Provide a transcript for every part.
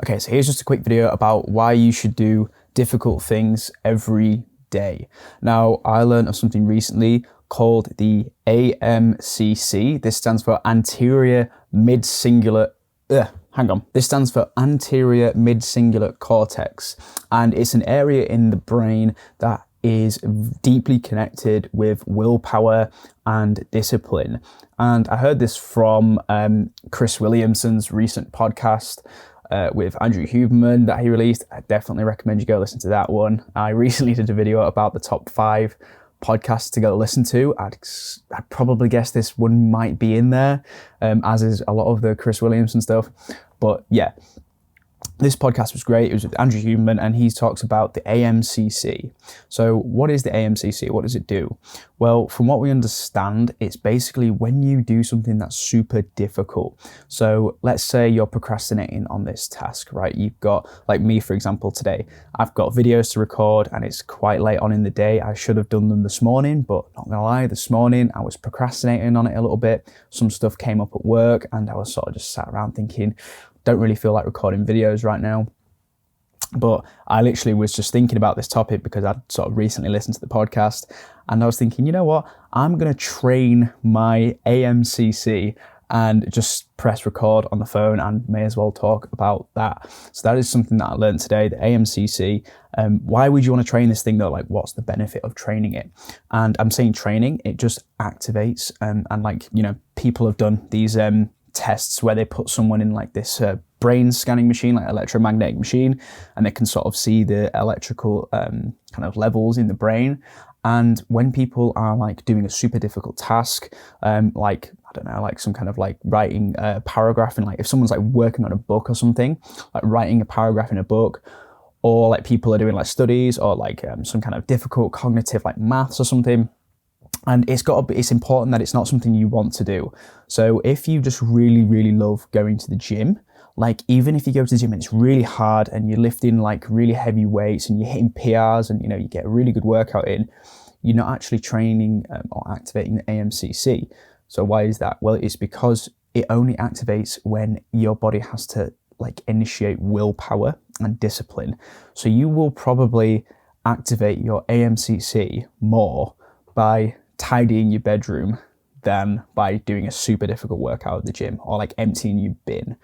Okay, so here's just a quick video about why you should do difficult things every day. Now, I learned of something recently called the AMCC. This stands for anterior mid-cingulate, This stands for anterior mid-cingulate cortex, and it's an area in the brain that is deeply connected with willpower and discipline. And I heard this from Chris Williamson's recent podcast with Andrew Huberman that he released. I definitely recommend you go listen to that one. I recently did a video about the top 5 podcasts to go listen to. I'd probably guess this one might be in there, as is a lot of the Chris Williamson stuff. But yeah, this podcast was great. It was with Andrew Huberman, and he talks about the AMCC. So what is the AMCC? What does it do? Well, from what we understand, it's basically when you do something that's super difficult. So let's say you're procrastinating on this task, right? You've got, like me, for example, today, I've got videos to record and it's quite late on in the day. I should have done them this morning, but not gonna lie, this morning I was procrastinating on it a little bit. Some stuff came up at work and I was sort of just sat around thinking, don't really feel like recording videos right now. But I literally was just thinking about this topic because I'd sort of recently listened to the podcast, and I was thinking, you know what, I'm going to train my AMCC and just press record on the phone and may as well talk about that. So that is something that I learned today, the AMCC. Why would you want to train this thing though? Like, what's the benefit of training it? And I'm saying training, it just activates, and like, you know, people have done these tests where they put someone in like this brain scanning machine, like electromagnetic machine, and they can sort of see the electrical kind of levels in the brain. And when people are like doing a super difficult task, like, I don't know, like some kind of like writing a paragraph, and like if someone's like working on a book or something, like writing a paragraph in a book, or like people are doing like studies or like some kind of difficult cognitive like maths or something. And it's important that it's not something you want to do. So if you just really, really love going to the gym, like even if you go to the gym and it's really hard and you're lifting like really heavy weights and you're hitting PRs and, you know, you get a really good workout in, you're not actually training or activating the AMCC. So why is that? Well, it's because it only activates when your body has to like initiate willpower and discipline. So you will probably activate your AMCC more by tidying your bedroom than by doing a super difficult workout at the gym, or like emptying your bin.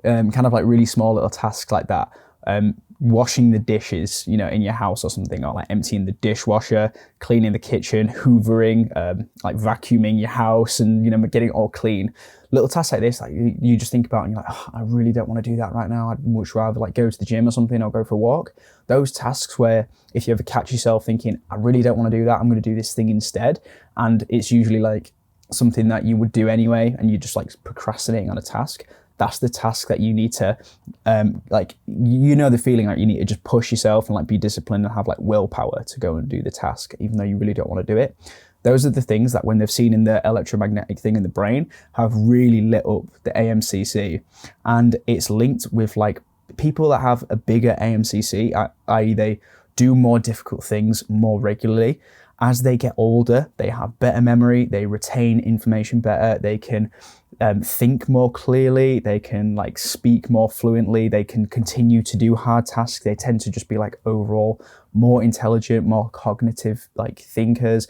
Kind of like really small little tasks like that. Washing the dishes, you know, in your house or something, or like emptying the dishwasher, cleaning the kitchen, hoovering, like vacuuming your house and, you know, getting it all clean. Little tasks like this, like you just think about and you're like, oh, I really don't want to do that right now. I'd much rather like go to the gym or something or go for a walk. Those tasks where if you ever catch yourself thinking, I really don't want to do that, I'm going to do this thing instead. And it's usually like something that you would do anyway, and you're just like procrastinating on a task. That's the task that you need to, like, you know, the feeling like you need to just push yourself and like be disciplined and have like willpower to go and do the task, even though you really don't want to do it. Those are the things that when they've seen in the electromagnetic thing in the brain have really lit up the AMCC. And it's linked with like people that have a bigger AMCC, i.e. they do more difficult things more regularly. As they get older, they have better memory, they retain information better, they can think more clearly, they can like speak more fluently, they can continue to do hard tasks. They tend to just be like overall more intelligent, more cognitive like thinkers.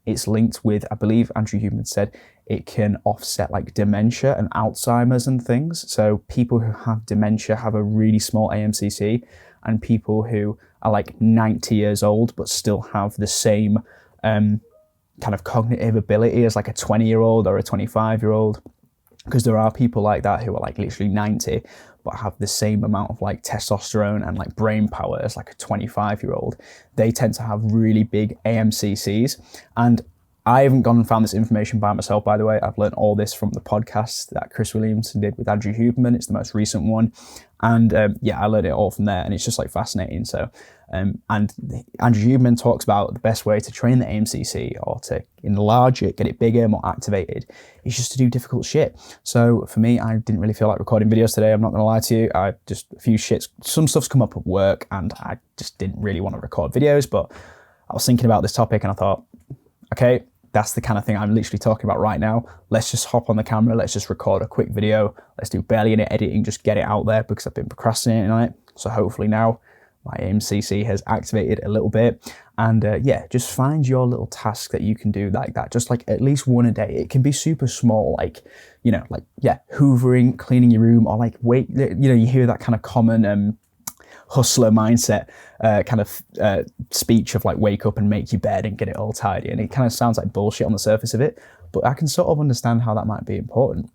It's linked with, I believe Andrew Huberman said, it can offset like dementia and Alzheimer's and things. So people who have dementia have a really small AMCC, and people who are like 90 years old but still have the same kind of cognitive ability as like a 20-year-old or a 25-year-old, because there are people like that who are like literally 90 but have the same amount of like testosterone and like brain power as like a 25-year-old. They tend to have really big AMCCs. And I haven't gone and found this information by myself, by the way. I've learned all this from the podcast that Chris Williamson did with Andrew Huberman. It's the most recent one. And yeah, I learned it all from there, and it's just like fascinating. So, and Andrew Huberman talks about the best way to train the AMCC or to enlarge it, get it bigger, more activated, is just to do difficult shit. So for me, I didn't really feel like recording videos today. I'm not going to lie to you. I just, some stuff's come up at work and I just didn't really want to record videos, but I was thinking about this topic and I thought, okay, that's the kind of thing I'm literally talking about right now. Let's just hop on the camera, let's just record a quick video, let's do barely any editing, just get it out there, because I've been procrastinating on it. So hopefully now my AMCC has activated a little bit. And yeah, just find your little task that you can do like that, just like at least one a day. It can be super small, like, you know, like, yeah, hoovering, cleaning your room, or like, wait, you know, you hear that kind of common hustler mindset speech of like, wake up and make your bed and get it all tidy. And it kind of sounds like bullshit on the surface of it, but I can sort of understand how that might be important.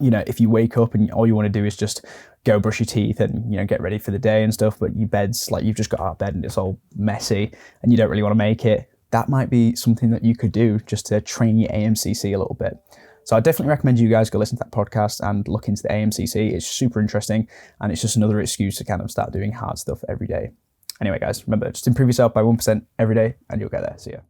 You know, if you wake up and all you want to do is just go brush your teeth and, you know, get ready for the day and stuff, but your bed's like, you've just got out of bed and it's all messy and you don't really want to make it, that might be something that you could do just to train your AMCC a little bit. So I definitely recommend you guys go listen to that podcast and look into the AMCC. It's super interesting, and it's just another excuse to kind of start doing hard stuff every day. Anyway, guys, remember, just improve yourself by 1% every day and you'll get there. See ya.